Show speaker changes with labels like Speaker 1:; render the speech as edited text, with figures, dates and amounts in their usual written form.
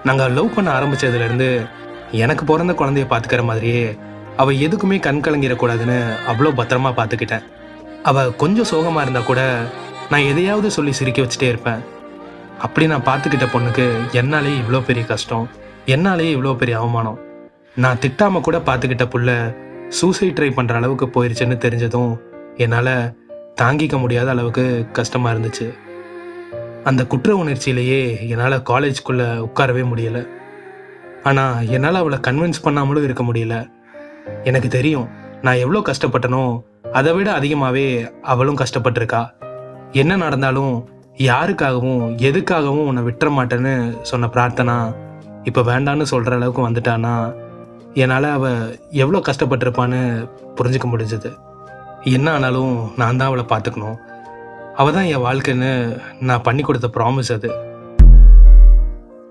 Speaker 1: நாங்கள் லவ் பண்ண ஆரம்பித்ததுலேருந்து எனக்கு பிறந்த குழந்தைய பார்த்துக்கிற மாதிரியே அவள் எதுக்குமே கண் கலங்கிடக்கூடாதுன்னு அவ்வளோ பத்திரமா பார்த்துக்கிட்டேன். அவள் கொஞ்சம் சோகமாக இருந்தால் கூட நான் எதையாவது சொல்லி சிரிக்க வச்சுட்டே இருப்பேன். அப்படி நான் பார்த்துக்கிட்ட பொண்ணுக்கு என்னாலேயே இவ்வளோ பெரிய கஷ்டம், என்னாலேயே இவ்வளோ பெரிய அவமானம். நான் திட்டாமல் கூட பார்த்துக்கிட்ட புள்ள சூசைட் ட்ரை பண்ணுற அளவுக்கு போயிருச்சுன்னு தெரிஞ்சதும் என்னால் தாங்கிக்க முடியாத அளவுக்கு கஷ்டமாக இருந்துச்சு. அந்த குற்ற உணர்ச்சியிலேயே என்னால் காலேஜ்குள்ளே உட்காரவே முடியலை. ஆனால் என்னால் அவளை கன்வின்ஸ் பண்ணாமலும் இருக்க முடியல. எனக்கு தெரியும் நான் எவ்வளோ கஷ்டப்பட்டனோ அதை விட அதிகமாகவே அவளும் கஷ்டப்பட்டிருக்கா. என்ன நடந்தாலும் யாருக்காகவும் எதுக்காகவும் உன்னை விட்டுற மாட்டேன்னு சொன்ன பிரார்த்தனா இப்போ வேண்டான்னு சொல்கிற அளவுக்கு வந்துட்டான்னா என்னால் அவள் எவ்வளோ கஷ்டப்பட்டிருப்பான்னு புரிஞ்சுக்க முடிஞ்சது. என்ன ஆனாலும் நான் தான் அவளை பார்த்துக்கணும். அவள் தான் என் வாழ்க்கைன்னு நான் பண்ணி கொடுத்த ப்ராமிஸ் அது.